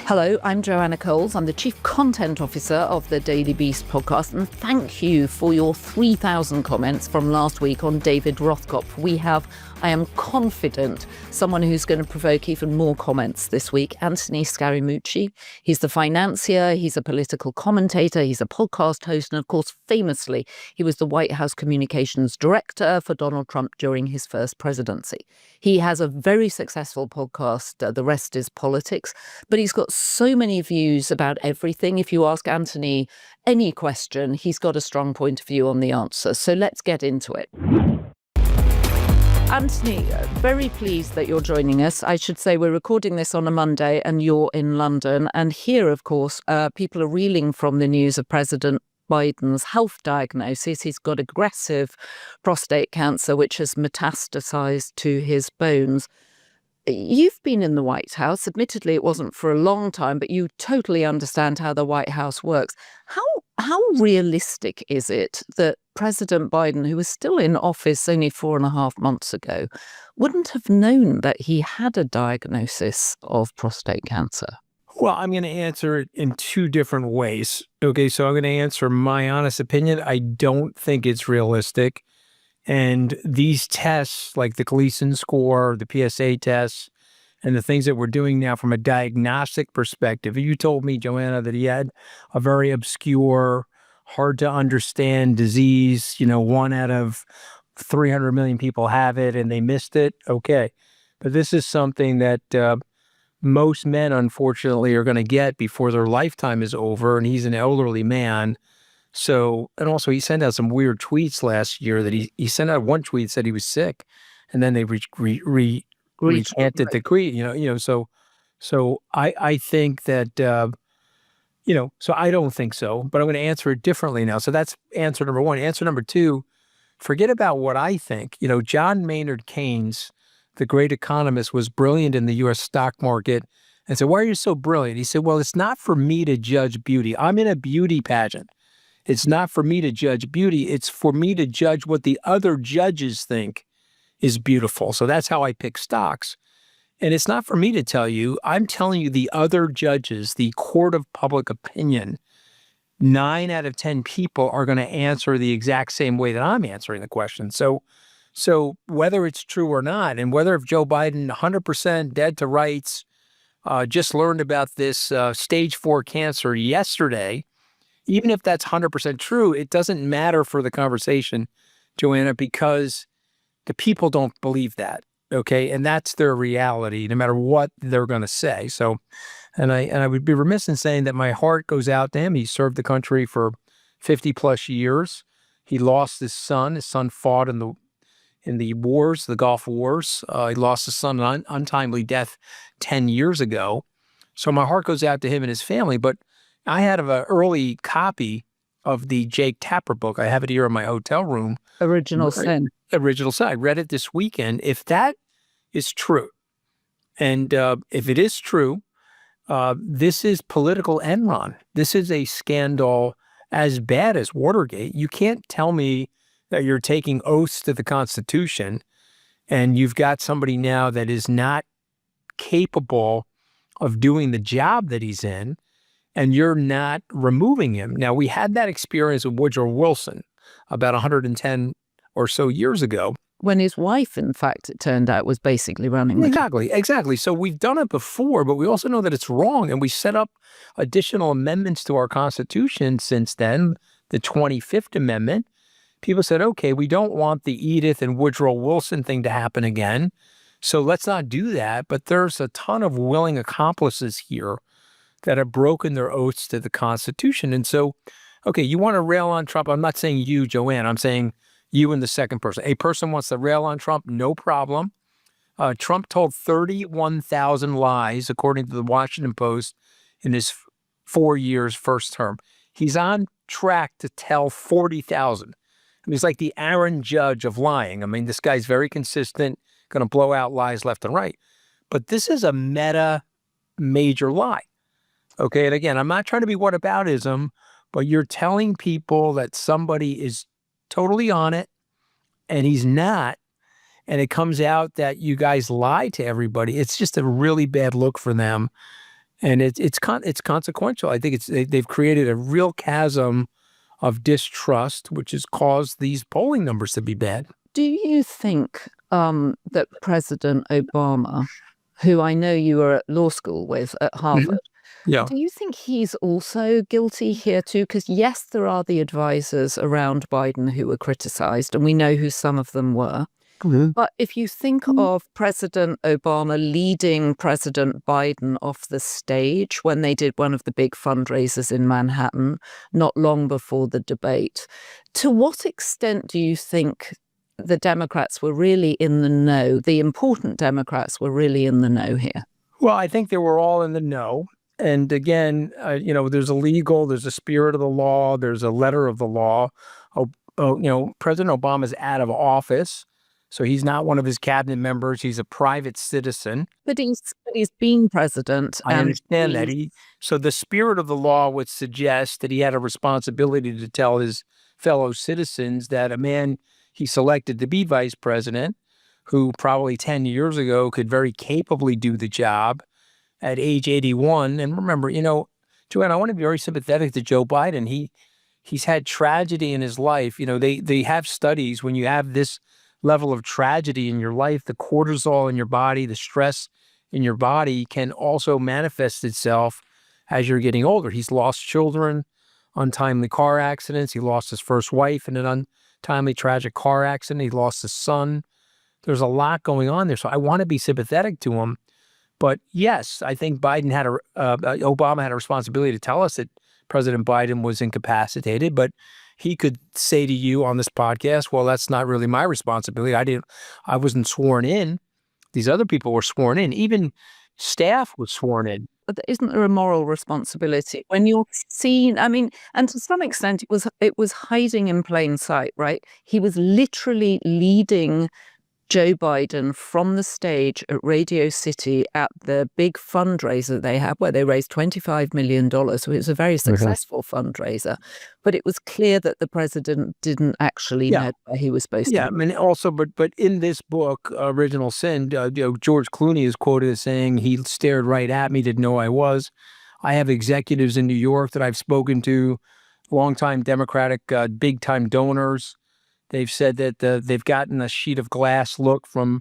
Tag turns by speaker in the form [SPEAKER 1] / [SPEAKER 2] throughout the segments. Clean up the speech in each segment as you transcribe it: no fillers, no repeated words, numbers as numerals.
[SPEAKER 1] Hello, I'm Joanna Coles. I'm the Chief Content Officer of the Daily Beast podcast, and thank you for your 3,000 comments from last week on David Rothkopf. We have, I am confident, someone who's going to provoke even more comments this week, Anthony Scaramucci. He's the financier, he's a political commentator, he's a podcast host, and of course, famously, he was the White House communications director for Donald Trump during his first presidency. He has a very successful podcast, The Rest is Politics, but he's got so many views about everything. If you ask Anthony any question, he's got a strong point of view on the answer. So let's get into it. Anthony, very pleased that you're joining us. I should say we're recording this on a Monday and you're in London. And here, of course, people are reeling from the news of President Biden's health diagnosis. He's got aggressive prostate cancer, which has metastasized to his bones. You've been in the White House. Admittedly, it wasn't for a long time, but you totally understand how the White House works. How realistic is it that President Biden, who was still in office only 4.5 months ago, wouldn't have known that he had a diagnosis of prostate cancer?
[SPEAKER 2] Well, I'm going to answer it in two different ways. Okay, so I'm going to answer my honest opinion. I don't think it's realistic. And these tests, like the Gleason score, the PSA tests, and the things that we're doing now from a diagnostic perspective, if you told me, Joanna, that he had a very obscure, hard to understand disease, 1 out of 300 million people have it and they missed it, okay. But this is something that most men, unfortunately, are going to get before their lifetime is over, and he's an elderly man. So, and also he sent out some weird tweets last year that he sent out one tweet that said he was sick, and then they recanted the tweet, so I think that, so I don't think so, but I'm going to answer it differently now. So that's answer number one. Answer number two, forget about what I think. John Maynard Keynes, the great economist, was brilliant in the U.S. stock market and said, "Why are you so brilliant?" He said, "Well, it's not for me to judge beauty. I'm in a beauty pageant. It's not for me to judge beauty. It's for me to judge what the other judges think is beautiful." So that's how I pick stocks. And it's not for me to tell you. I'm telling you the other judges, the court of public opinion, 9 out of 10 people are going to answer the exact same way that I'm answering the question. So whether it's true or not, and whether if Joe Biden, 100% dead to rights, just learned about this stage 4 cancer yesterday, even if that's 100% true, it doesn't matter for the conversation, Joanna, because the people don't believe that, okay? And that's their reality, no matter what they're going to say. So, and I would be remiss in saying that my heart goes out to him. He served the country for 50 plus years. He lost his son. His son fought in the wars, the Gulf Wars. He lost his son an untimely death 10 years ago. So my heart goes out to him and his family, but I had an early copy of the Jake Tapper book. I have it here in my hotel room.
[SPEAKER 1] Original Sin.
[SPEAKER 2] Original Sin. I read it this weekend. If that is true, and if it is true, this is political Enron. This is a scandal as bad as Watergate. You can't tell me that you're taking oaths to the Constitution and you've got somebody now that is not capable of doing the job that he's in, and you're not removing him. Now, we had that experience with Woodrow Wilson about 110 or so years ago.
[SPEAKER 1] When his wife, in fact, it turned out, was basically running the country.
[SPEAKER 2] Exactly. So we've done it before, but we also know that it's wrong. And we set up additional amendments to our Constitution since then, the 25th Amendment. People said, okay, we don't want the Edith and Woodrow Wilson thing to happen again, so let's not do that. But there's a ton of willing accomplices here that have broken their oaths to the Constitution. And so, okay, you want to rail on Trump. I'm not saying you, Joanne. I'm saying you and the second person. A person wants to rail on Trump, no problem. Trump told 31,000 lies, according to the Washington Post, in his 4 years first term. He's on track to tell 40,000. I mean, he's like the Aaron Judge of lying. I mean, this guy's very consistent, going to blow out lies left and right. But this is a meta major lie. Okay, and again, I'm not trying to be whataboutism, but you're telling people that somebody is totally on it and he's not, and it comes out that you guys lied to everybody. It's just a really bad look for them. And it's consequential. I think they've created a real chasm of distrust, which has caused these polling numbers to be bad.
[SPEAKER 1] Do you think that President Obama, who I know you were at law school with at Harvard,
[SPEAKER 2] Yeah.
[SPEAKER 1] do you think he's also guilty here too? Because yes, there are the advisors around Biden who were criticized, and we know who some of them were. But if you think of President Obama leading President Biden off the stage when they did one of the big fundraisers in Manhattan, not long before the debate, to what extent do you think the Democrats were really in the know? The important Democrats were really in the know here.
[SPEAKER 2] Well, I think they were all in the know. And again, there's a legal, there's a spirit of the law, there's a letter of the law. President Obama's out of office. So he's not one of his cabinet members. He's a private citizen.
[SPEAKER 1] But he's been president.
[SPEAKER 2] I understand that. So the spirit of the law would suggest that he had a responsibility to tell his fellow citizens that a man he selected to be vice president, who probably 10 years ago could very capably do the job at age 81. And remember, Joanna, I want to be very sympathetic to Joe Biden. He's had tragedy in his life. They have studies when you have this level of tragedy in your life, the cortisol in your body, the stress in your body can also manifest itself as you're getting older. He's lost children, untimely car accidents. He lost his first wife in an untimely tragic car accident. He lost his son. There's a lot going on there. So I want to be sympathetic to him. But yes, I think Obama had a responsibility to tell us that President Biden was incapacitated, but he could say to you on this podcast, well, that's not really my responsibility. I wasn't sworn in. These other people were sworn in. Even staff was sworn in.
[SPEAKER 1] But isn't there a moral responsibility when you're seen? I mean, and to some extent, it was hiding in plain sight, right? He was literally leading Joe Biden from the stage at Radio City at the big fundraiser they had, where they raised $25 million. So it was a very successful fundraiser. But it was clear that the president didn't actually know where he was supposed to be.
[SPEAKER 2] Yeah, I mean, also, but in this book, Original Sin, George Clooney is quoted as saying, he stared right at me, didn't know I was. I have executives in New York that I've spoken to, longtime Democratic big-time donors. They've said that they've gotten a sheet of glass look from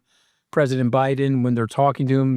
[SPEAKER 2] President Biden when they're talking to him.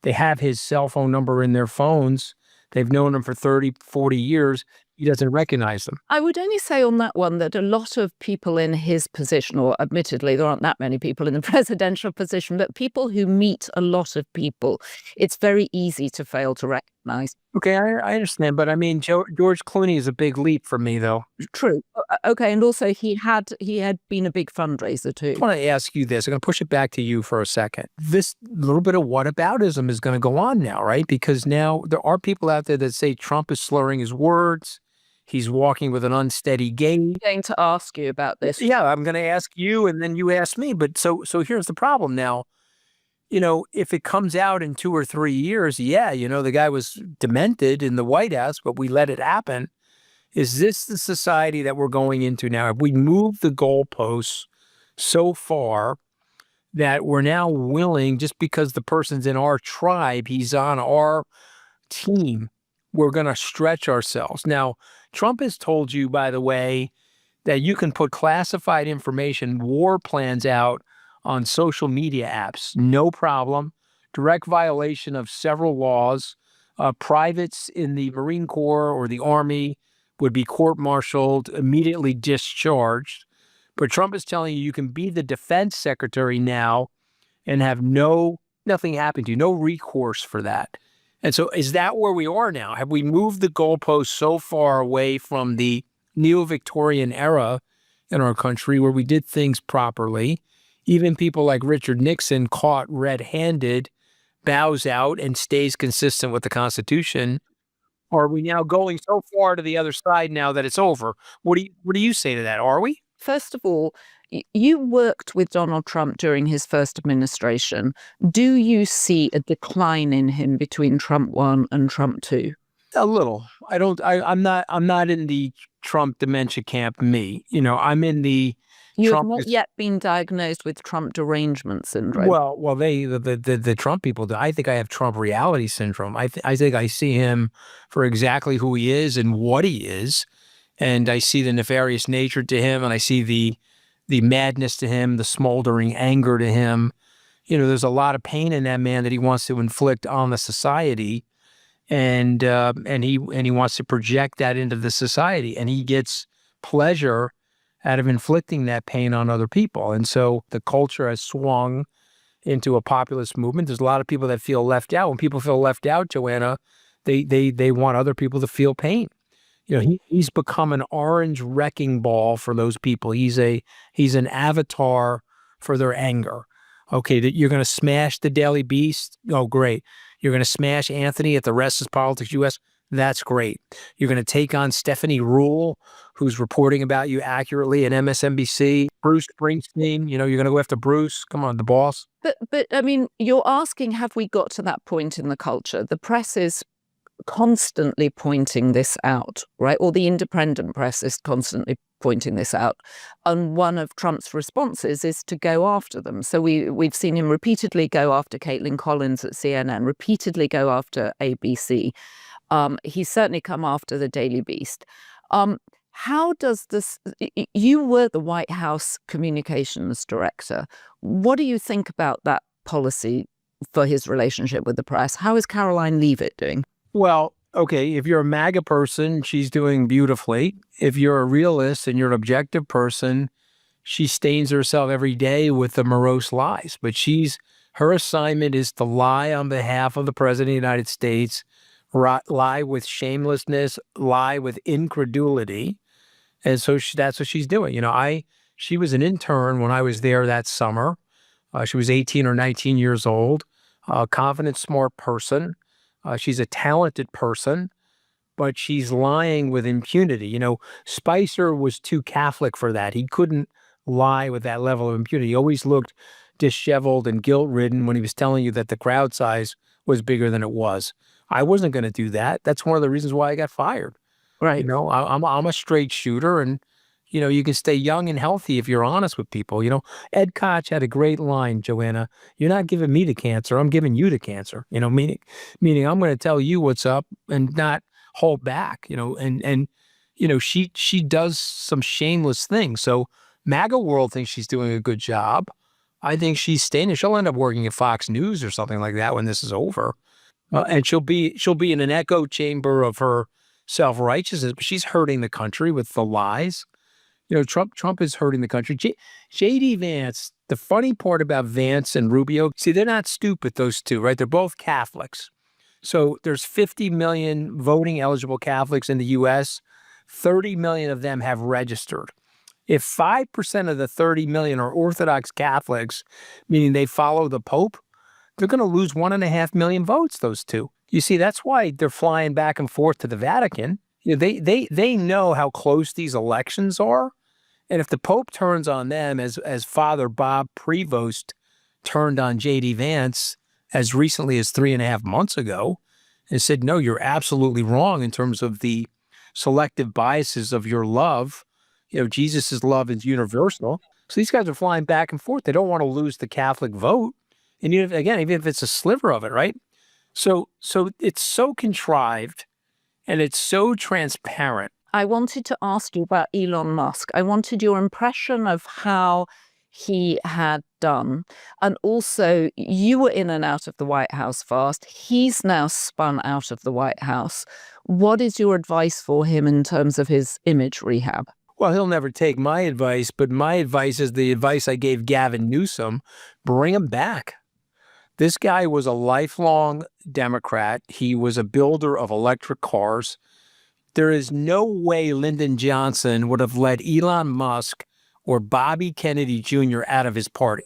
[SPEAKER 2] They have his cell phone number in their phones. They've known him for 30, 40 years. He doesn't recognize them.
[SPEAKER 1] I would only say on that one that a lot of people in his position, or admittedly, there aren't that many people in the presidential position, but people who meet a lot of people, it's very easy to fail to recognize.
[SPEAKER 2] Okay, I understand. But I mean, George Clooney is a big leap for me, though.
[SPEAKER 1] True. Okay. And also he had been a big fundraiser, too.
[SPEAKER 2] I want to ask you this. I'm going to push it back to you for a second. This little bit of whataboutism is going to go on now, right? Because now there are people out there that say Trump is slurring his words. He's walking with an unsteady gait.
[SPEAKER 1] I'm going to ask you about this.
[SPEAKER 2] Yeah, I'm going to ask you and then you ask me. But so here's the problem now. If it comes out in 2 or 3 years, the guy was demented in the White House, but we let it happen. Is this the society that we're going into now? Have we moved the goalposts so far that we're now willing, just because the person's in our tribe, he's on our team, we're going to stretch ourselves? Now, Trump has told you, by the way, that you can put classified information, war plans out on social media apps. No problem. Direct violation of several laws. Privates in the Marine Corps or the Army would be court-martialed, immediately discharged. But Trump is telling you can be the defense secretary now and have nothing happen to you, no recourse for that. And so is that where we are now? Have we moved the goalposts so far away from the neo-Victorian era in our country where we did things properly? Even people like Richard Nixon, caught red-handed, bows out and stays consistent with the Constitution. Or are we now going so far to the other side now that it's over? What do you say to that? Are we?
[SPEAKER 1] First of all, you worked with Donald Trump during his first administration. Do you see a decline in him between Trump 1 and Trump 2?
[SPEAKER 2] A little. I'm not in the Trump dementia camp, me. I'm in the
[SPEAKER 1] You have
[SPEAKER 2] Trump
[SPEAKER 1] not
[SPEAKER 2] is
[SPEAKER 1] yet been diagnosed with Trump derangement syndrome.
[SPEAKER 2] well, the Trump people do. I think I have Trump reality syndrome. I think I see him for exactly who he is and what he is, and I see the nefarious nature to him, and I see the madness to him, the smoldering anger to him. There's a lot of pain in that man that he wants to inflict on the society, and he wants to project that into the society, and he gets pleasure out of inflicting that pain on other people. And so the culture has swung into a populist movement. There's a lot of people that feel left out. When people feel left out, Joanna, they want other people to feel pain. He's become an orange wrecking ball for those people. He's an avatar for their anger. Okay, that you're going to smash the Daily Beast. Oh, great. You're going to smash Anthony at the Restless Politics US. That's great. You're going to take on Stephanie Rule, who's reporting about you accurately at MSNBC. Bruce Springsteen, you're going to go after Bruce. Come on, the boss.
[SPEAKER 1] But I mean, you're asking, have we got to that point in the culture? The press is constantly pointing this out, right? Or the independent press is constantly pointing this out. And one of Trump's responses is to go after them. So we've seen him repeatedly go after Caitlin Collins at CNN, repeatedly go after ABC. He's certainly come after the Daily Beast. How does this, you were the White House communications director. What do you think about that policy for his relationship with the press? How is Caroline Leavitt doing?
[SPEAKER 2] Well, okay, if you're a MAGA person, she's doing beautifully. If you're a realist and you're an objective person, she stains herself every day with the morose lies. But her assignment is to lie on behalf of the President of the United States, lie with shamelessness, lie with incredulity. And so that's what she's doing. She was an intern when I was there that summer. She was 18 or 19 years old, a confident, smart person. She's a talented person, but she's lying with impunity. Spicer was too Catholic for that. He couldn't lie with that level of impunity. He always looked disheveled and guilt-ridden when he was telling you that the crowd size was bigger than it was. I wasn't going to do that. That's one of the reasons why I got fired.
[SPEAKER 1] Right.
[SPEAKER 2] I'm a straight shooter, and you can stay young and healthy if you're honest with people. Ed Koch had a great line, Joanna. You're not giving me the cancer. I'm giving you the cancer. Meaning I'm going to tell you what's up and not hold back. She does some shameless things. So MAGA world thinks she's doing a good job. I think she's staying. She'll end up working at Fox News or something like that when this is over, and she'll be in an echo chamber of her self-righteousness. But she's hurting the country with the lies. Trump is hurting the country. JD Vance, the funny part about Vance and Rubio, see, they're not stupid, those two, right? They're both Catholics. So there's 50 million voting eligible Catholics in the U.S. 30 million of them have registered. If 5% of the 30 million are Orthodox Catholics, meaning they follow the Pope, they're going to lose 1.5 million votes, those two. You see, that's why they're flying back and forth to the Vatican. They know how close these elections are. And if the Pope turns on them as Father Bob Prevost turned on JD Vance as recently as 3.5 months ago and said, no, you're absolutely wrong in terms of the selective biases of your love. Jesus' love is universal. So these guys are flying back and forth. They don't want to lose the Catholic vote. And even if it's a sliver of it, right? So it's so contrived and it's so transparent.
[SPEAKER 1] I wanted to ask you about Elon Musk. I wanted your impression of how he had done. And also, you were in and out of the White House fast. He's now spun out of the White House. What is your advice for him in terms of his image rehab?
[SPEAKER 2] Well, he'll never take my advice, but my advice is the advice I gave Gavin Newsom. Bring him back. This guy was a lifelong Democrat. He was a builder of electric cars. There is no way Lyndon Johnson would have let Elon Musk or Bobby Kennedy Jr. out of his party.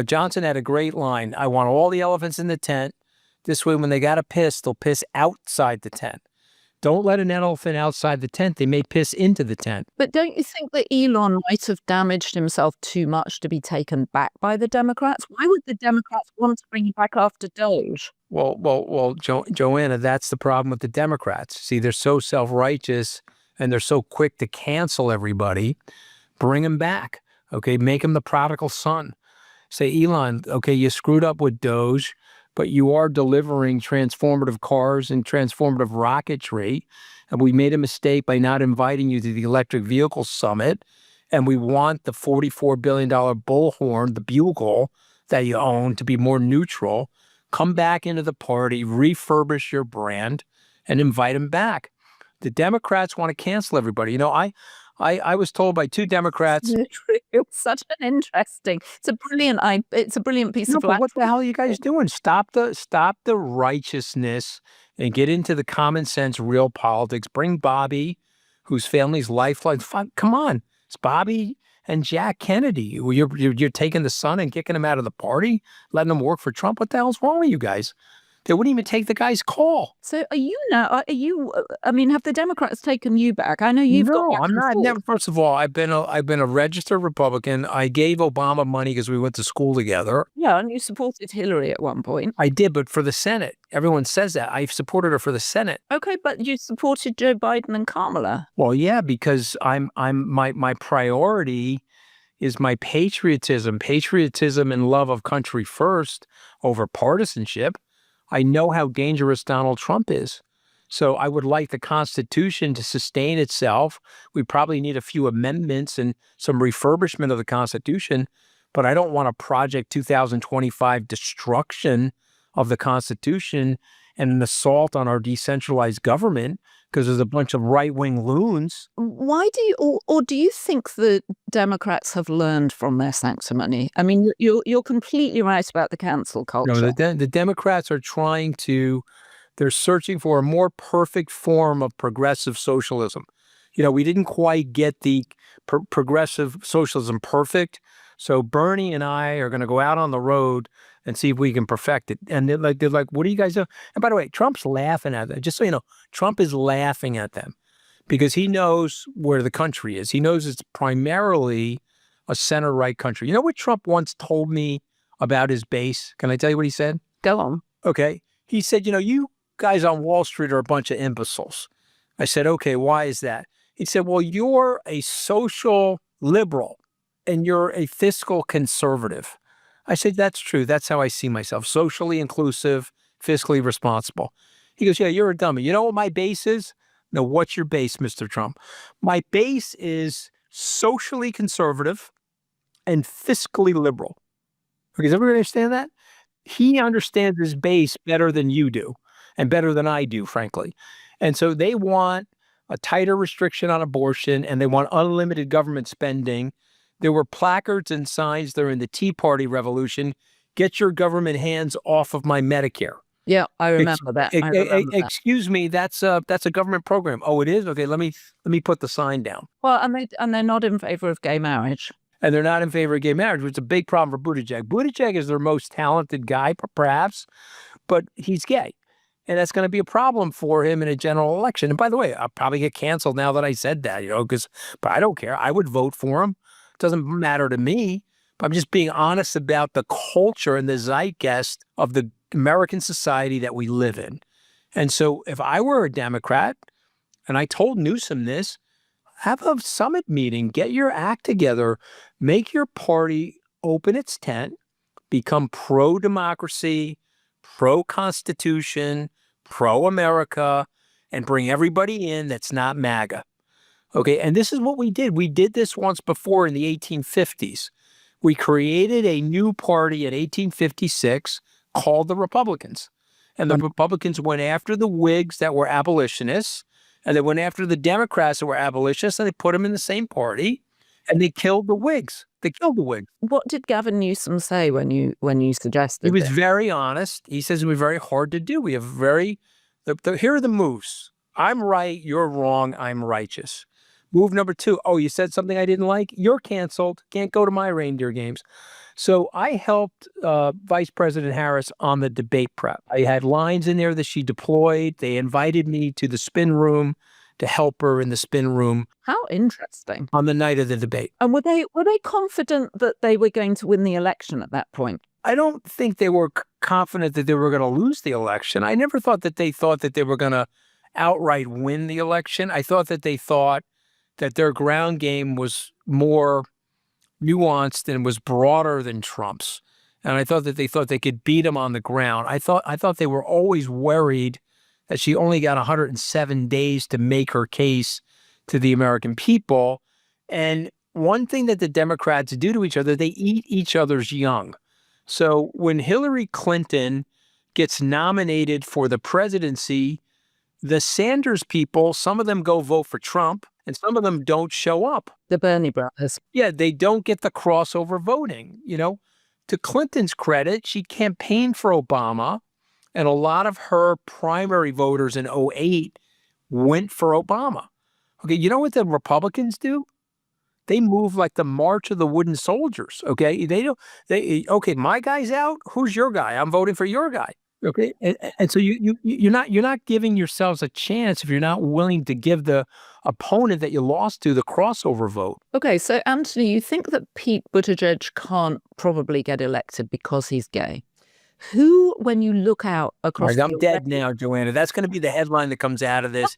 [SPEAKER 2] Johnson had a great line. I want all the elephants in the tent. This way, when they got to piss, they'll piss outside the tent. Don't let an elephant outside the tent. They may piss into the tent.
[SPEAKER 1] But don't you think that Elon might have damaged himself too much to be taken back by the Democrats? Why would the Democrats want to bring him back after Doge?
[SPEAKER 2] Well, Joanna, that's the problem with the Democrats. See, they're so self-righteous and they're so quick to cancel everybody. Bring him back. Okay, make him the prodigal son. Say, Elon, okay, you screwed up with Doge, but you are delivering transformative cars and transformative rocketry. And we made a mistake by not inviting you to the electric vehicle summit. And we want the $44 billion bullhorn, the bugle that you own, to be more neutral. Come back into the party, refurbish your brand, and invite him back. The Democrats want to cancel everybody. You know, I was told by two Democrats.
[SPEAKER 1] It's such an interesting. It's a brilliant. It's a brilliant piece
[SPEAKER 2] No,
[SPEAKER 1] of.
[SPEAKER 2] but what the hell are you guys doing? Stop the righteousness and get into the common sense, real politics. Bring Bobby, whose family's lifeline. Come on, it's Bobby and Jack Kennedy. You're taking the son and kicking him out of the party, letting him work for Trump. What the hell's wrong with you guys? They wouldn't even take the guy's call.
[SPEAKER 1] So are you now? Are you? I mean, have the Democrats taken you back? I know you've got.
[SPEAKER 2] No, I'm not. I've never. First of all, I've been a registered Republican. I gave Obama money because we went to school together.
[SPEAKER 1] Yeah, and you supported Hillary at one point.
[SPEAKER 2] I did, but for the Senate, everyone says that. I've supported her for the Senate.
[SPEAKER 1] Okay, but you supported Joe Biden and Kamala.
[SPEAKER 2] Well, yeah, because my priority is my patriotism and love of country first over partisanship. I know how dangerous Donald Trump is. So I would like the Constitution to sustain itself. We probably need a few amendments and some refurbishment of the Constitution, but I don't want a Project 2025 destruction of the Constitution and an assault on our decentralized government because there's a bunch of right-wing loons.
[SPEAKER 1] Why do you, or do you think the Democrats have learned from their sanctimony? I mean, you're completely right about the cancel culture.
[SPEAKER 2] No, the Democrats are they're searching for a more perfect form of progressive socialism. You know, we didn't quite get the progressive socialism perfect. So Bernie and I are going to go out on the road and see if we can perfect it. And they're like, what are you guys doing? And by the way, Trump's laughing at them. Just so you know, Trump is laughing at them because he knows where the country is. He knows it's primarily a center-right country. You know what Trump once told me about his base? Can I tell you what he said?
[SPEAKER 1] Go on.
[SPEAKER 2] Okay. He said, you know, you guys on Wall Street are a bunch of imbeciles. I said, okay, why is that? He said, well, you're a social liberal and you're a fiscal conservative. I said, that's true. That's how I see myself. Socially inclusive, fiscally responsible. He goes, yeah, you're a dummy. You know what my base is? No, what's your base, Mr. Trump? My base is socially conservative and fiscally liberal. Okay, does everybody understand that? He understands his base better than you do and better than I do, frankly. And so they want a tighter restriction on abortion and they want unlimited government spending. There were placards and signs during the Tea Party revolution. Get your government hands off of my Medicare.
[SPEAKER 1] Yeah, I remember that.
[SPEAKER 2] Excuse me, that's a government program. Oh, it is? Okay, let me put the sign down.
[SPEAKER 1] Well, and they're not in favor of gay marriage.
[SPEAKER 2] And they're not in favor of gay marriage, which is a big problem for Buttigieg. Buttigieg is their most talented guy, perhaps, but he's gay. And that's going to be a problem for him in a general election. And by the way, I'll probably get canceled now that I said that, you know, but I don't care. I would vote for him. It doesn't matter to me. But I'm just being honest about the culture and the zeitgeist of the American society that we live in. And so if I were a Democrat, and I told Newsom this, have a summit meeting, get your act together, make your party open its tent, become pro-democracy, pro-Constitution, pro-America, and bring everybody in that's not MAGA. Okay, and this is what we did. We did this once before in the 1850s. We created a new party in 1856 called the Republicans. And the Republicans went after the Whigs that were abolitionists, and they went after the Democrats that were abolitionists, and they put them in the same party, and they killed the Whigs. They killed the Whigs.
[SPEAKER 1] What did Gavin Newsom say when you suggested
[SPEAKER 2] He was
[SPEAKER 1] this?
[SPEAKER 2] very honest. He says it was very hard to do. We have here are the moves. I'm right, you're wrong, I'm righteous. Move number 2, oh, you said something I didn't like? You're canceled. Can't go to my reindeer games. So I helped Vice President Harris on the debate prep. I had lines in there that she deployed. They invited me to the spin room to help her in the spin room.
[SPEAKER 1] How interesting.
[SPEAKER 2] On the night of the debate.
[SPEAKER 1] And were they confident that they were going to win the election at that point?
[SPEAKER 2] I don't think they were confident that they were going to lose the election. I never thought that they were going to outright win the election. I thought that they thought that their ground game was more nuanced and was broader than Trump's. And I thought that they thought they could beat him on the ground. I thought they were always worried that she only got 107 days to make her case to the American people. And one thing that the Democrats do to each other, they eat each other's young. So when Hillary Clinton gets nominated for the presidency, the Sanders people, some of them go vote for Trump and some of them don't show up.
[SPEAKER 1] The Bernie brothers.
[SPEAKER 2] Yeah, they don't get the crossover voting. To Clinton's credit, she campaigned for Obama, and a lot of her primary voters in 2008 went for Obama. Okay, you know what the Republicans do? They move like the March of the Wooden Soldiers. Okay, okay, my guy's out. Who's your guy? I'm voting for your guy. Okay, and so you're not giving yourselves a chance if you're not willing to give the opponent that you lost to the crossover vote.
[SPEAKER 1] Okay, so Anthony, you think that Pete Buttigieg can't probably get elected because he's gay? Who, when you look out across,
[SPEAKER 2] I'm dead now, Joanna. That's going to be the headline that comes out of this.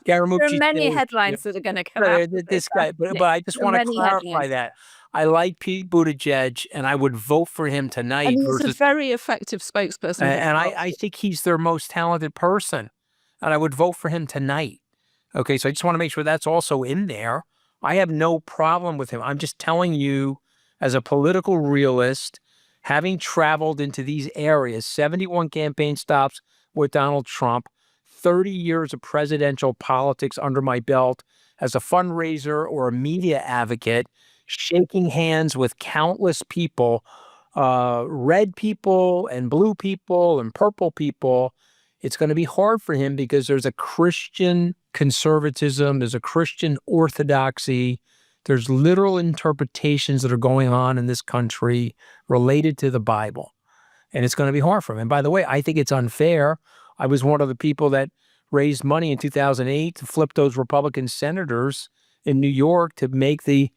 [SPEAKER 2] Scaramucci,
[SPEAKER 1] there are many headlines that are going to come out.
[SPEAKER 2] This guy, but I just want to clarify that. I like Pete Buttigieg, and I would vote for him tonight.
[SPEAKER 1] And he's a very effective spokesperson.
[SPEAKER 2] And I think he's their most talented person, and I would vote for him tonight. Okay, so I just want to make sure that's also in there. I have no problem with him. I'm just telling you, as a political realist, having traveled into these areas, 71 campaign stops with Donald Trump, 30 years of presidential politics under my belt as a fundraiser or a media advocate, shaking hands with countless people, red people and blue people and purple people. It's going to be hard for him because there's a Christian conservatism, there's a Christian orthodoxy, there's literal interpretations that are going on in this country related to the Bible. And it's going to be hard for him. And by the way, I think it's unfair. I was one of the people that raised money in 2008 to flip those Republican senators in New York to make the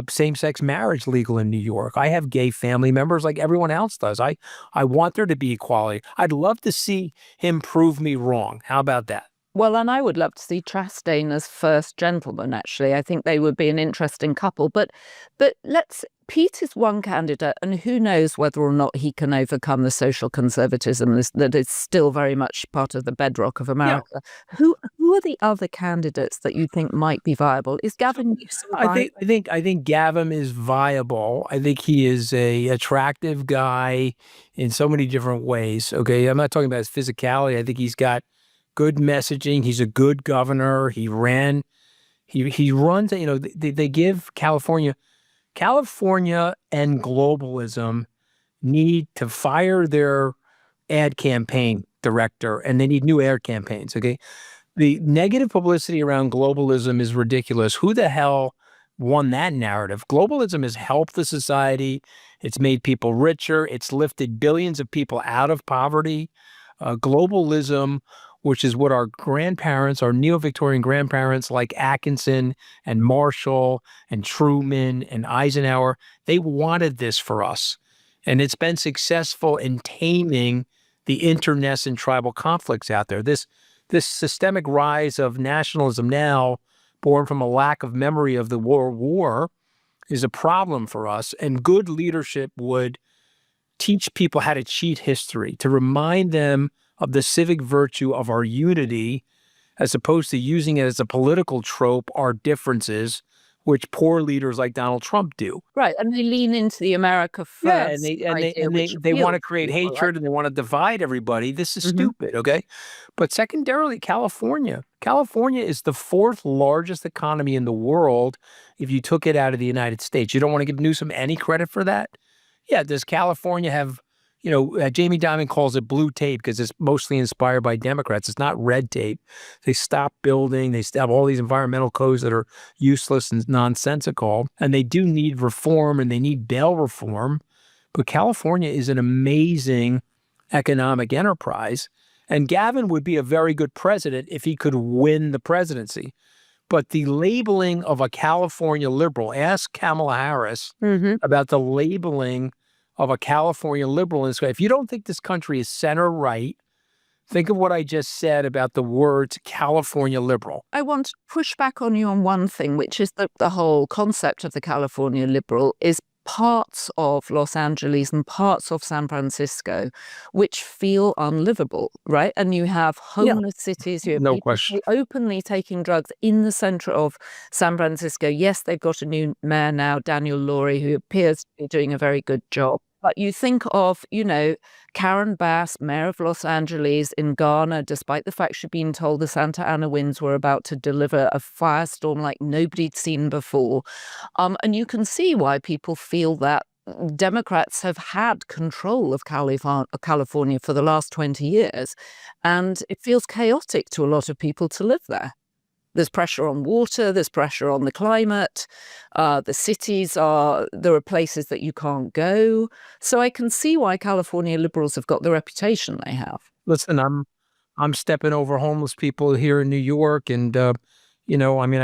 [SPEAKER 2] same-sex marriage legal in New York. I have gay family members like everyone else does. I want there to be equality. I'd love to see him prove me wrong. How about that?
[SPEAKER 1] Well, and I would love to see Chastain as first gentleman, actually. I think they would be an interesting couple. But Pete is one candidate, and who knows whether or not he can overcome the social conservatism that is still very much part of the bedrock of America. Yeah. Who are the other candidates that you think might be viable? Is Gavin Newsom viable?
[SPEAKER 2] I think Gavin is viable. I think he is a attractive guy in so many different ways. Okay, I'm not talking about his physicality. I think he's got good messaging. He's a good governor. He runs, they give California and globalism need to fire their ad campaign director, and they need new ad campaigns, okay? The negative publicity around globalism is ridiculous. Who the hell won that narrative? Globalism has helped the society. It's made people richer. It's lifted billions of people out of poverty. Globalism, which is what our grandparents, our neo-Victorian grandparents like Atkinson and Marshall and Truman and Eisenhower, they wanted this for us. And it's been successful in taming the internecine tribal conflicts out there. This systemic rise of nationalism now, born from a lack of memory of the World War, is a problem for us. And good leadership would teach people how to cheat history, to remind them of the civic virtue of our unity, as opposed to using it as a political trope, our differences, which poor leaders like Donald Trump do.
[SPEAKER 1] Right, and they lean into the America first.
[SPEAKER 2] Yeah, they want to create hatred, and they want to divide everybody. This is stupid, okay? But secondarily, California. California is the fourth largest economy in the world if you took it out of the United States. You don't want to give Newsom any credit for that? Yeah, does California have, Jamie Dimon calls it blue tape because it's mostly inspired by Democrats. It's not red tape. They stop building. They have all these environmental codes that are useless and nonsensical. And they do need reform, and they need bail reform. But California is an amazing economic enterprise. And Gavin would be a very good president if he could win the presidency. But the labeling of a California liberal, ask Kamala Harris about the labeling of a California liberal in this country. If you don't think this country is center right, Think of what I just said about the words California liberal.
[SPEAKER 1] I want to push back on you on one thing, which is that the whole concept of the California liberal is parts of Los Angeles and parts of San Francisco which feel unlivable, right? And you have homeless cities, you have
[SPEAKER 2] No
[SPEAKER 1] people
[SPEAKER 2] question.
[SPEAKER 1] openly taking drugs in the center of San Francisco. Yes, they've got a new mayor now, Daniel Laurie, who appears to be doing a very good job. But you think of, Karen Bass, mayor of Los Angeles in Ghana, despite the fact she'd been told the Santa Ana winds were about to deliver a firestorm like nobody'd seen before. And you can see why people feel that Democrats have had control of California for the last 20 years. And it feels chaotic to a lot of people to live there. There's pressure on water, there's pressure on the climate, the cities there are places that you can't go. So I can see why California liberals have got the reputation they have.
[SPEAKER 2] Listen, I'm stepping over homeless people here in New York, and I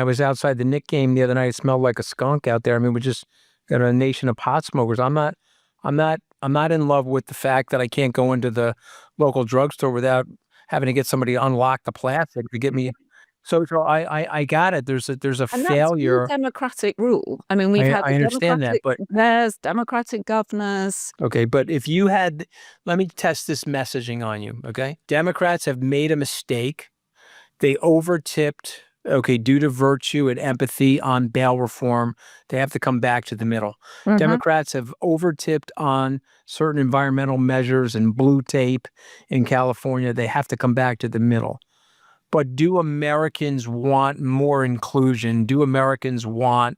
[SPEAKER 2] was outside the Knicks game the other night. It smelled like a skunk out there. I mean, we just got a nation of pot smokers. I'm not in love with the fact that I can't go into the local drugstore without having to get somebody to unlock the plastic to get me. So I got it. There's a
[SPEAKER 1] And
[SPEAKER 2] failure.
[SPEAKER 1] that's democratic rule. I mean, we've had
[SPEAKER 2] I understand that, but
[SPEAKER 1] mayors, democratic governors.
[SPEAKER 2] okay, but if you had, let me test this messaging on you, okay? Democrats have made a mistake. They overtipped, due to virtue and empathy on bail reform. They have to come back to the middle.
[SPEAKER 1] Mhm.
[SPEAKER 2] Democrats have overtipped on certain environmental measures and blue tape in California. They have to come back to the middle. But do Americans want more inclusion? Do Americans want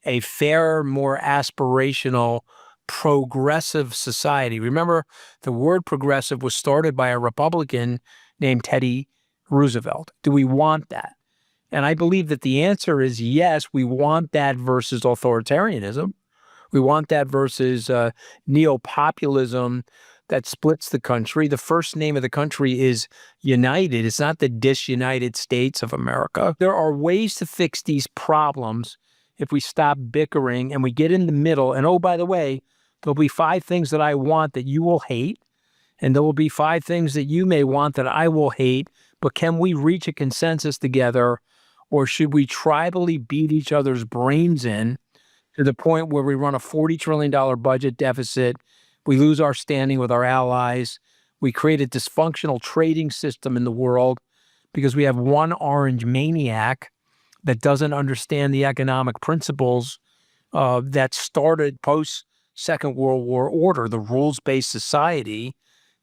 [SPEAKER 2] a fairer, more aspirational, progressive society? Remember, the word progressive was started by a Republican named Teddy Roosevelt. Do we want that? And I believe that the answer is yes, we want that versus authoritarianism. We want that versus neo-populism that splits the country. The first name of the country is United. It's not the disunited states of America. There are ways to fix these problems if we stop bickering and we get in the middle. And oh, by the way, there'll be 5 things that I want that you will hate, and there will be 5 things that you may want that I will hate. But can we reach a consensus together, or should we tribally beat each other's brains in to the point where we run a $40 trillion budget deficit? We lose our standing with our allies. We create a dysfunctional trading system in the world because we have one orange maniac that doesn't understand the economic principles that started post-Second World War order, the rules-based society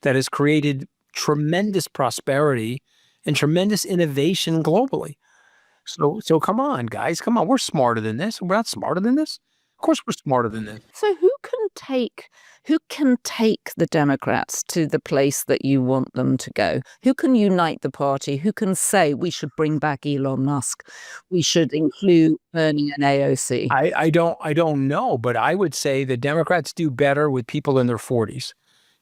[SPEAKER 2] that has created tremendous prosperity and tremendous innovation globally. So come on, guys. Come on. We're smarter than this. We're not smarter than this. Of course we're smarter than this.
[SPEAKER 1] So who can take the Democrats to the place that you want them to go? Who can unite the party? Who can say we should bring back Elon Musk? We should include Bernie and AOC?
[SPEAKER 2] I don't know, but I would say the Democrats do better with people in their 40s.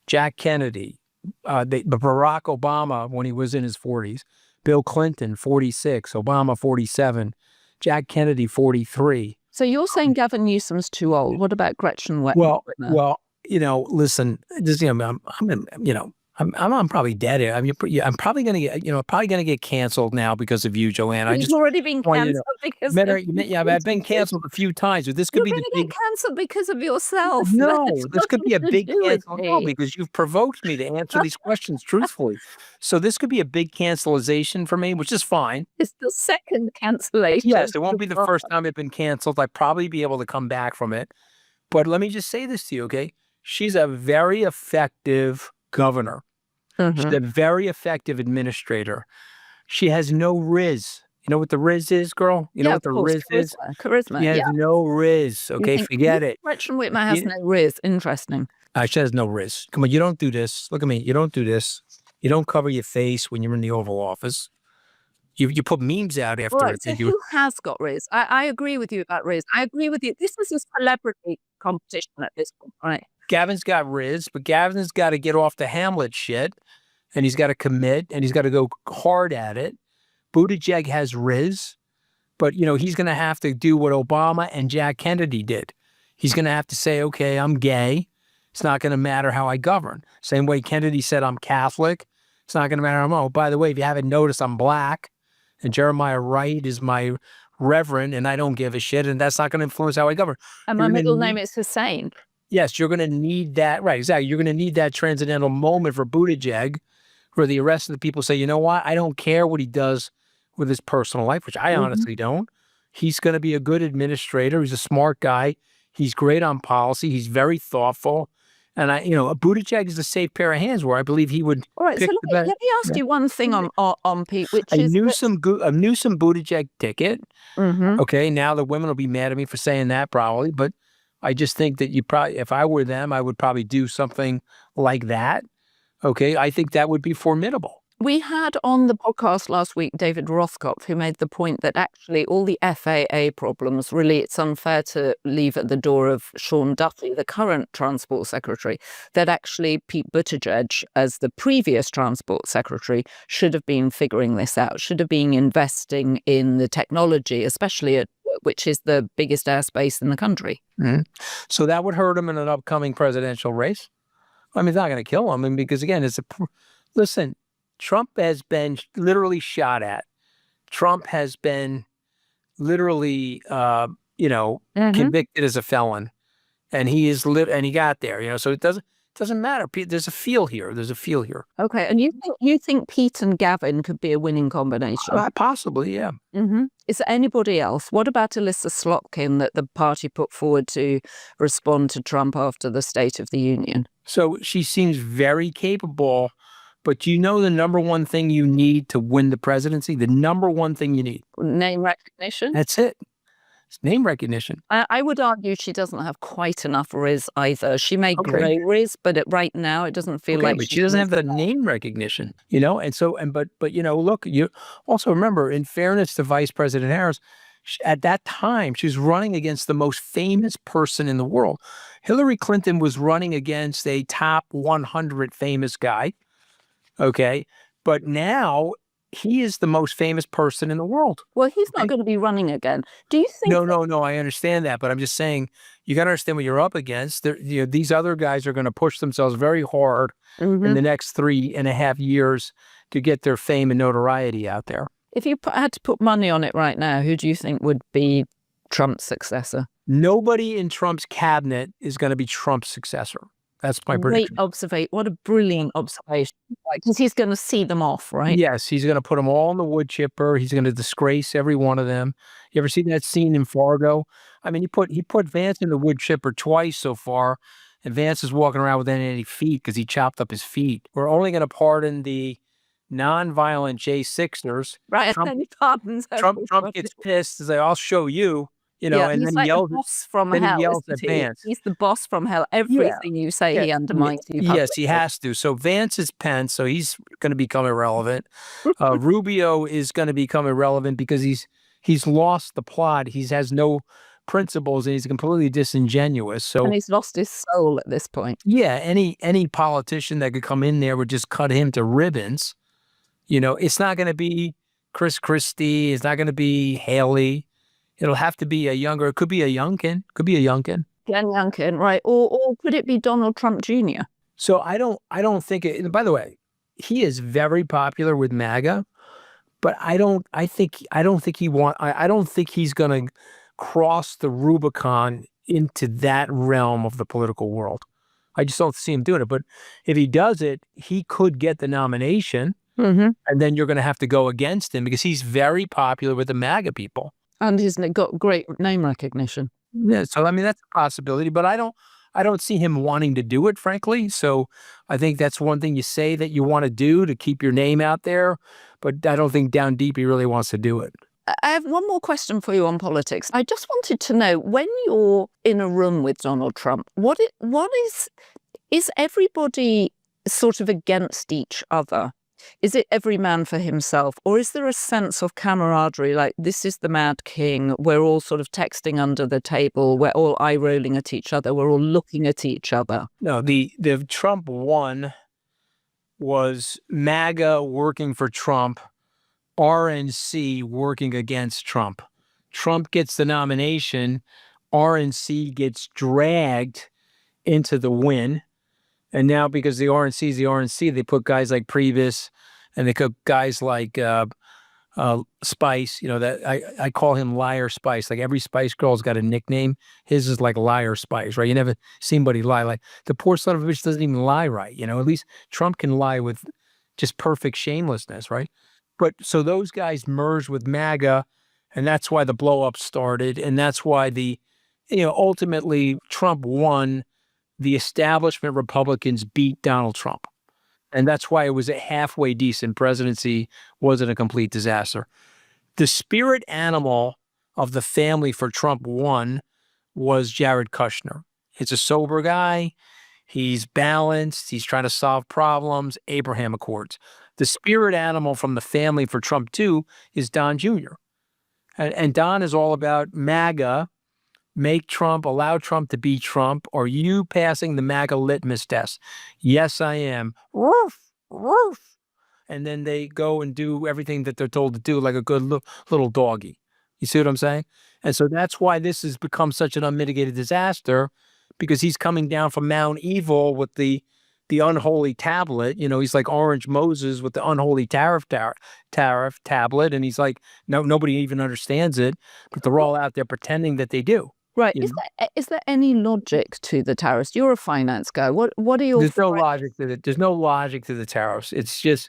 [SPEAKER 2] Jack Kennedy, Barack Obama when he was in his 40s, Bill Clinton 46, Obama 47, Jack Kennedy 43.
[SPEAKER 1] So you're saying Gavin Newsom's too old. What about Gretchen Whitmer?
[SPEAKER 2] Well, listen, just, I'm probably dead. I mean, I'm probably going to get canceled now because of you, Joanna.
[SPEAKER 1] He's already been canceled because of
[SPEAKER 2] yeah, I've been canceled a few times. But this could be the big
[SPEAKER 1] canceled because of yourself.
[SPEAKER 2] No, this could be a big cancel. No, because you've provoked me to answer these questions truthfully. So this could be a big cancelization for me, which is fine.
[SPEAKER 1] It's the second cancellation.
[SPEAKER 2] Yes, it won't be the first time I've been canceled. I'd probably be able to come back from it. But let me just say this to you, okay? She's a very effective governor.
[SPEAKER 1] Mm-hmm.
[SPEAKER 2] She's a very effective administrator. She has no riz. You know what the riz is, girl? You know what the riz is?
[SPEAKER 1] Charisma.
[SPEAKER 2] She has no riz. Okay, forget it.
[SPEAKER 1] Gretchen Whitmer has no riz. Interesting.
[SPEAKER 2] She has no riz. Come on, you don't do this. Look at me. You don't do this. You don't cover your face when you're in the Oval Office. You put memes out after
[SPEAKER 1] right,
[SPEAKER 2] it.
[SPEAKER 1] So who has got riz? I agree with you about riz. I agree with you. This is a celebrity competition at this point, right?
[SPEAKER 2] Gavin's got riz, but Gavin's got to get off the Hamlet shit, and he's got to commit, and he's got to go hard at it. Buttigieg has riz, but, he's going to have to do what Obama and Jack Kennedy did. He's going to have to say, okay, I'm gay. It's not going to matter how I govern. Same way Kennedy said, I'm Catholic. It's not going to matter. Oh, by the way, if you haven't noticed, I'm black, and Jeremiah Wright is my reverend, and I don't give a shit, and that's not going to influence how I govern.
[SPEAKER 1] And my middle name is Hussein.
[SPEAKER 2] Yes, you're going to need that. Right, exactly. You're going to need that transcendental moment for Buttigieg, where the rest of the people say, you know what? I don't care what he does with his personal life, which I honestly don't. He's going to be a good administrator. He's a smart guy. He's great on policy. He's very thoughtful. And Buttigieg is a safe pair of hands where I believe he would.
[SPEAKER 1] All right, so let me ask you one thing on Pete, which is
[SPEAKER 2] a Newsom Buttigieg ticket. Okay, now the women will be mad at me for saying that probably, but I just think that if I were them, I would probably do something like that. Okay, I think that would be formidable.
[SPEAKER 1] We had on the podcast last week David Rothkopf, who made the point that actually all the FAA problems, really it's unfair to leave at the door of Sean Duffy, the current Transport Secretary, that actually Pete Buttigieg, as the previous Transport Secretary, should have been figuring this out, should have been investing in the technology, especially which is the biggest airspace in the country.
[SPEAKER 2] So that would hurt him in an upcoming presidential race? I mean, it's not going to kill him. Because again, listen, Trump has been literally shot at. Trump has been literally, convicted as a felon, and he he got there. So it doesn't matter. There's a feel here.
[SPEAKER 1] Okay, and you think Pete and Gavin could be a winning combination?
[SPEAKER 2] Possibly, yeah.
[SPEAKER 1] Is there anybody else? What about Alyssa Slotkin that the party put forward to respond to Trump after the State of the Union?
[SPEAKER 2] So she seems very capable. But do you know the number one thing you need to win the presidency? The number one thing you need?
[SPEAKER 1] Name recognition.
[SPEAKER 2] That's it. It's name recognition.
[SPEAKER 1] I would argue she doesn't have quite enough riz either. She may grow riz, but right now it doesn't feel like
[SPEAKER 2] but she doesn't have the name recognition, And so, look, you also remember, in fairness to Vice President Harris, at that time, she was running against the most famous person in the world. Hillary Clinton was running against a top 100 famous guy. Okay. But now he is the most famous person in the world.
[SPEAKER 1] Well, he's not going to be running again. Do you think?
[SPEAKER 2] No. I understand that. But I'm just saying, you got to understand what you're up against. These other guys are going to push themselves very hard in the next 3.5 years to get their fame and notoriety out there.
[SPEAKER 1] If you had to put money on it right now, who do you think would be Trump's successor?
[SPEAKER 2] Nobody in Trump's cabinet is going to be Trump's successor. That's my prediction.
[SPEAKER 1] What a brilliant observation. Because he's going to see them off, right?
[SPEAKER 2] Yes, he's going to put them all in the wood chipper. He's going to disgrace every one of them. You ever seen that scene in Fargo? I mean, he put Vance in the wood chipper twice so far, and Vance is walking around with any feet because he chopped up his feet. We're only going to pardon the nonviolent J6ers.
[SPEAKER 1] Right,
[SPEAKER 2] Trump gets pissed. He's like, I'll show you. And
[SPEAKER 1] he's
[SPEAKER 2] then
[SPEAKER 1] like
[SPEAKER 2] yells,
[SPEAKER 1] the boss from hell.
[SPEAKER 2] He yells at Vance.
[SPEAKER 1] He's the boss from hell. Everything you say, he undermines you.
[SPEAKER 2] Yes, he has to. So Vance is Pence, so he's going to become irrelevant. Rubio is going to become irrelevant because he's lost the plot. He has no principles, and he's completely disingenuous. So,
[SPEAKER 1] and he's lost his soul at this point.
[SPEAKER 2] Yeah, any politician that could come in there would just cut him to ribbons. It's not going to be Chris Christie. It's not going to be Haley. It'll have to be it could be a Youngkin.
[SPEAKER 1] Glenn Youngkin, right? Or could it be Donald Trump Jr.?
[SPEAKER 2] So I don't think it, by the way, he is very popular with MAGA, but I don't think he's going to cross the Rubicon into that realm of the political world. I just don't see him doing it. But if he does it, he could get the nomination, and then you're going to have to go against him because he's very popular with the MAGA people.
[SPEAKER 1] And he's got great name recognition.
[SPEAKER 2] Yeah, so I mean that's a possibility, but I don't see him wanting to do it, frankly. So I think that's one thing you say that you want to do to keep your name out there, but I don't think down deep he really wants to do it.
[SPEAKER 1] I have one more question for you on politics. I just wanted to know, when you're in a room with Donald Trump, what is everybody sort of against each other? Is it every man for himself, or is there a sense of camaraderie, like this is the Mad King, we're all sort of texting under the table, we're all eye-rolling at each other, we're all looking at each other?
[SPEAKER 2] No, the Trump one was MAGA working for Trump, RNC working against Trump. Trump gets the nomination, RNC gets dragged into the win, And now because the RNC is the RNC, they put guys like Priebus and they put guys like Spice, that I call him Liar Spice. Like every Spice Girl's got a nickname. His is like Liar Spice, right? You never see anybody lie. Like the poor son of a bitch doesn't even lie right. At least Trump can lie with just perfect shamelessness, right? But so those guys merged with MAGA, and that's why the blow up started. And that's why ultimately Trump won. The establishment Republicans beat Donald Trump. And that's why it was a halfway decent presidency, wasn't a complete disaster. The spirit animal of the family for Trump won was Jared Kushner. He's a sober guy. He's balanced. He's trying to solve problems. Abraham Accords. The spirit animal from the family for Trump, too, is Don Jr. And Don is all about MAGA, make Trump, allow Trump to be Trump. Are you passing the MAGA litmus test? Yes, I am. Woof, woof. And then they go and do everything that they're told to do like a good little doggy. You see what I'm saying? And so that's why this has become such an unmitigated disaster, because he's coming down from Mount Evil with the unholy tablet. He's like Orange Moses with the unholy tariff tablet. And he's like, no, nobody even understands it, but they're all out there pretending that they do.
[SPEAKER 1] Right. Is there any logic to the tariffs? You're a finance guy. What are your
[SPEAKER 2] There's no logic to it. There's no logic to the tariffs. It's just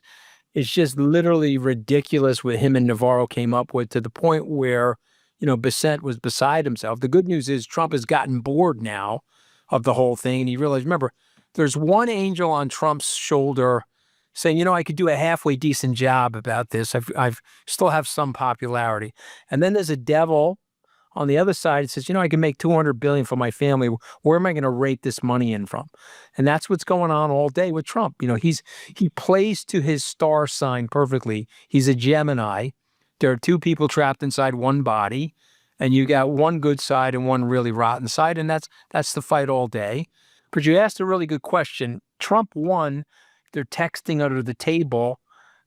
[SPEAKER 2] literally ridiculous what him and Navarro came up with, to the point where, Bissett was beside himself. The good news is Trump has gotten bored now of the whole thing. And he realized, remember, there's one angel on Trump's shoulder saying, I could do a halfway decent job about this. I've still have some popularity. And then there's a devil on the other side. It says, I can make $200 billion for my family. Where am I going to rake this money in from? And that's what's going on all day with Trump. He plays to his star sign perfectly. He's a Gemini. There are two people trapped inside one body, and you got one good side and one really rotten side, and that's the fight all day. But you asked a really good question. Trump won. They're texting under the table.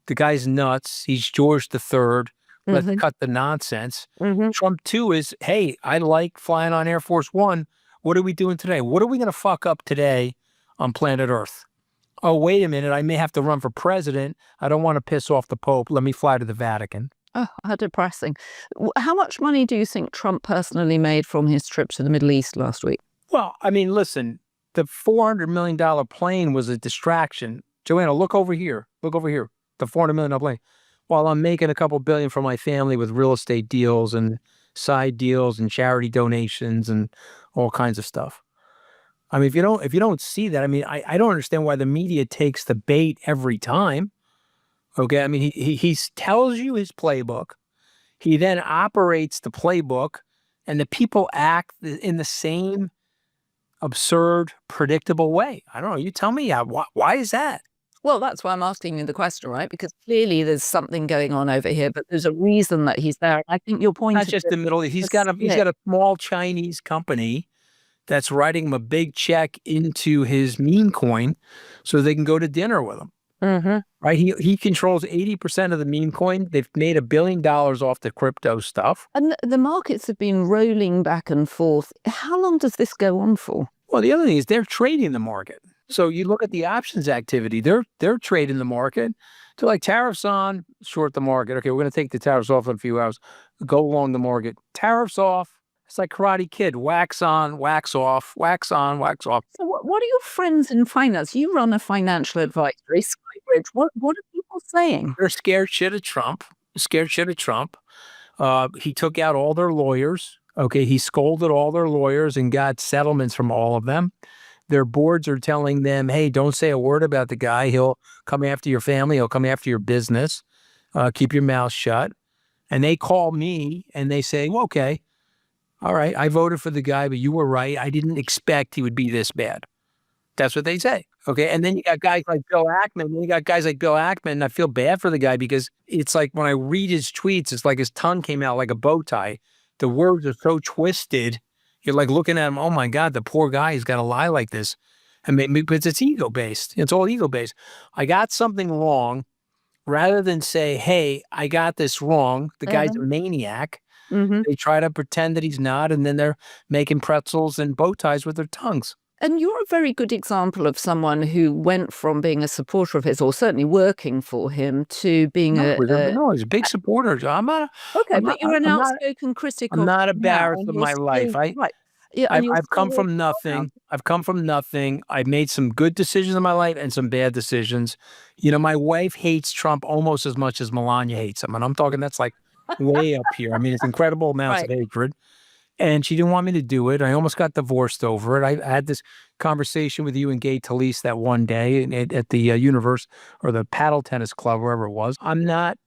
[SPEAKER 2] The guy's nuts. He's George III. Let's cut the nonsense. Trump, too, is, hey, I like flying on Air Force One. What are we doing today? What are we going to fuck up today on planet Earth? Oh, wait a minute. I may have to run for president. I don't want to piss off the Pope. Let me fly to the Vatican.
[SPEAKER 1] Oh, how depressing. How much money do you think Trump personally made from his trip to the Middle East last week?
[SPEAKER 2] Well, I mean, listen, the $400 million plane was a distraction. Joanna, look over here. Look over here. The $400 million plane. While I'm making a couple billion for my family with real estate deals and side deals and charity donations and all kinds of stuff. I mean, if you don't see that, I mean, I don't understand why the media takes the bait every time. Okay, I mean, he tells you his playbook. He then operates the playbook, and the people act in the same absurd, predictable way. I don't know. You tell me, why is that?
[SPEAKER 1] Well, that's why I'm asking you the question, right? Because clearly there's something going on over here, but there's a reason that he's there. I think your point
[SPEAKER 2] Not
[SPEAKER 1] is
[SPEAKER 2] just the Middle East. He's got a small Chinese company that's writing him a big check into his meme coin so they can go to dinner with him. Right? He controls 80% of the meme coin. They've made $1 billion off the crypto stuff.
[SPEAKER 1] And the markets have been rolling back and forth. How long does this go on for?
[SPEAKER 2] Well, the other thing is they're trading the market. So you look at the options activity, they're trading the market. They're like, tariffs on, short the market. Okay, we're going to take the tariffs off in a few hours, go along the market. Tariffs off. It's like Karate Kid, wax on, wax off, wax on, wax off.
[SPEAKER 1] So what are your friends in finance? You run a financial advisory, Skybridge. What are people saying?
[SPEAKER 2] They're scared shit of Trump. Scared shit of Trump. He took out all their lawyers. Okay, he scolded all their lawyers and got settlements from all of them. Their boards are telling them, hey, don't say a word about the guy. He'll come after your family. He'll come after your business. Keep your mouth shut. And they call me and they say, well, okay, all right, I voted for the guy, but you were right. I didn't expect he would be this bad. That's what they say. Okay. And then you got guys like Bill Ackman. And I feel bad for the guy because it's like when I read his tweets, it's like his tongue came out like a bow tie. The words are so twisted. You're like looking at him, oh my God, the poor guy, he's got to lie like this. And because it's ego-based. It's all ego-based. I got something wrong. Rather than say, hey, I got this wrong, the guy's a maniac. They try to pretend that he's not, and then they're making pretzels and bow ties with their tongues.
[SPEAKER 1] And you're a very good example of someone who went from being a supporter of his, or certainly working for him, to being
[SPEAKER 2] No, he's a big supporter. I'm not.
[SPEAKER 1] okay,
[SPEAKER 2] I'm
[SPEAKER 1] but
[SPEAKER 2] not.
[SPEAKER 1] you're an
[SPEAKER 2] I'm not.
[SPEAKER 1] outspoken critic
[SPEAKER 2] I'm
[SPEAKER 1] of
[SPEAKER 2] not
[SPEAKER 1] him now,
[SPEAKER 2] embarrassed
[SPEAKER 1] and
[SPEAKER 2] of
[SPEAKER 1] you're
[SPEAKER 2] my life.
[SPEAKER 1] still right. Yeah, and you're
[SPEAKER 2] I've come
[SPEAKER 1] still
[SPEAKER 2] from nothing. I've come from nothing. I've made some good decisions in my life and some bad decisions. You know, my wife hates Trump almost as much as Melania hates him. And I'm talking that's like way up here. I mean, it's incredible amounts of
[SPEAKER 1] right.
[SPEAKER 2] hatred. And she didn't want me to do it. I almost got divorced over it. I had this conversation with you and Gay Talese that one day at the universe or the paddle tennis club, wherever it was. I'm not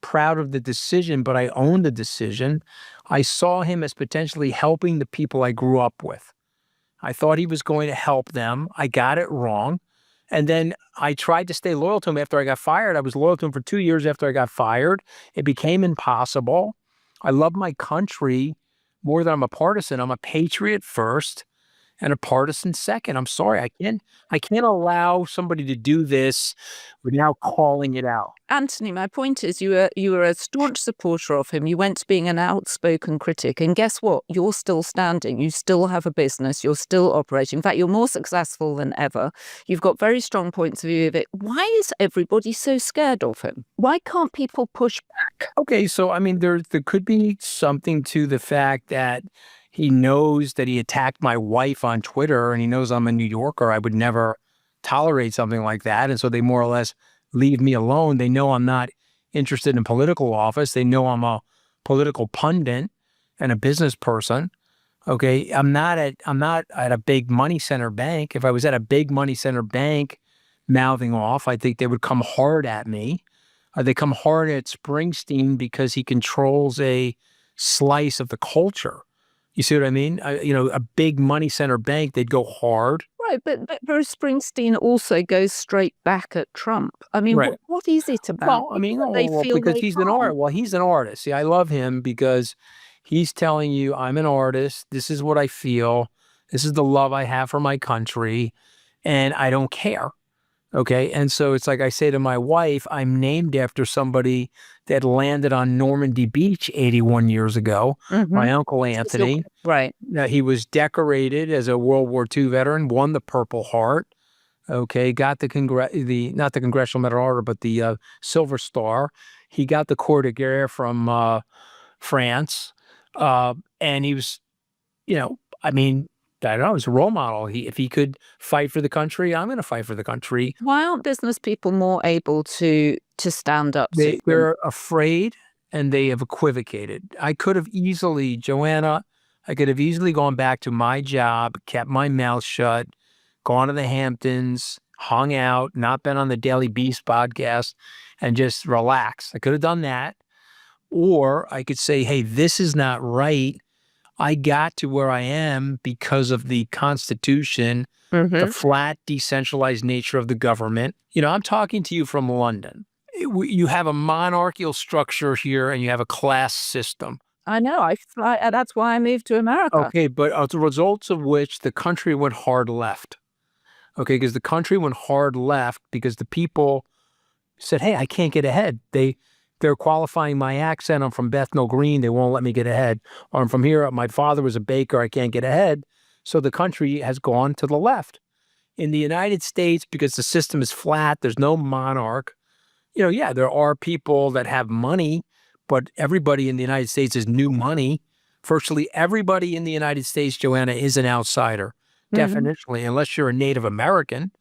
[SPEAKER 2] proud of the decision, but I own the decision. I saw him as potentially helping the people I grew up with. I thought he was going to help them. I got it wrong. And then I tried to stay loyal to him after I got fired. I was loyal to him for 2 years after I got fired. It became impossible. I love my country more than I'm a partisan. I'm a patriot first and a partisan second. I'm sorry. I can't allow somebody to do this without calling it out.
[SPEAKER 1] Anthony, my point is you were a staunch supporter of him. You went to being an outspoken critic, and guess what? You're still standing. You still have a business. You're still operating. In fact, you're more successful than ever. You've got very strong points of view of it. Why is everybody so scared of him? Why can't people push back?
[SPEAKER 2] Okay, so I mean, there could be something to the fact that he knows that he attacked my wife on Twitter, and he knows I'm a New Yorker. I would never tolerate something like that, and so they more or less leave me alone. They know I'm not interested in political office. They know I'm a political pundit and a business person. Okay, I'm not at a big money center bank. If I was at a big money center bank mouthing off, I think they would come hard at me. They come hard at Springsteen because he controls a slice of the culture. You see what I mean? A big money center bank, they'd go hard.
[SPEAKER 1] Right, but Bruce Springsteen also goes straight back at Trump. I mean,
[SPEAKER 2] Right.
[SPEAKER 1] what is it about
[SPEAKER 2] Well, I mean,
[SPEAKER 1] that they
[SPEAKER 2] well,
[SPEAKER 1] feel
[SPEAKER 2] because
[SPEAKER 1] they
[SPEAKER 2] he's an
[SPEAKER 1] can't?
[SPEAKER 2] he's an artist. See, I love him because he's telling you, I'm an artist. This is what I feel. This is the love I have for my country, and I don't care. Okay. And so it's like I say to my wife, I'm named after somebody that landed on Normandy Beach 81 years ago,
[SPEAKER 1] Mm-hmm.
[SPEAKER 2] my Uncle Anthony.
[SPEAKER 1] Right.
[SPEAKER 2] Now, he was decorated as a World War II veteran, won the Purple Heart. Okay. Got not the Congressional Medal of Honor, but the Silver Star. He got the Croix de Guerre from France. And he was, I mean, I don't know, he's a role model. If he could fight for the country, I'm going to fight for the country.
[SPEAKER 1] Why aren't business people more able to stand up to him?
[SPEAKER 2] They're afraid and they have equivocated. Joanna, I could have easily gone back to my job, kept my mouth shut, gone to the Hamptons, hung out, not been on the Daily Beast podcast, and just relax. I could have done that. Or I could say, hey, this is not right. I got to where I am because of the Constitution, the flat, decentralized nature of the government. I'm talking to you from London. You have a monarchical structure here and you have a class system.
[SPEAKER 1] I know. That's why I moved to America.
[SPEAKER 2] Okay, but as the results of which the country went hard left. Okay, because the country went hard left because the people said, hey, I can't get ahead. They're qualifying my accent. I'm from Bethnal Green. They won't let me get ahead. Or I'm from here. My father was a baker. I can't get ahead. So the country has gone to the left. In the United States, because the system is flat, there's no monarch. Yeah, there are people that have money, but everybody in the United States is new money. Virtually everybody in the United States, Joanna, is an outsider, definitionally, unless you're a Native American.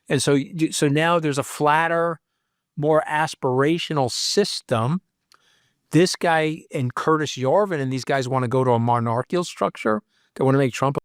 [SPEAKER 2] And so now there's a flatter, more aspirational system. This guy and Curtis Yarvin and these guys want to go to a monarchical structure. They want to make Trump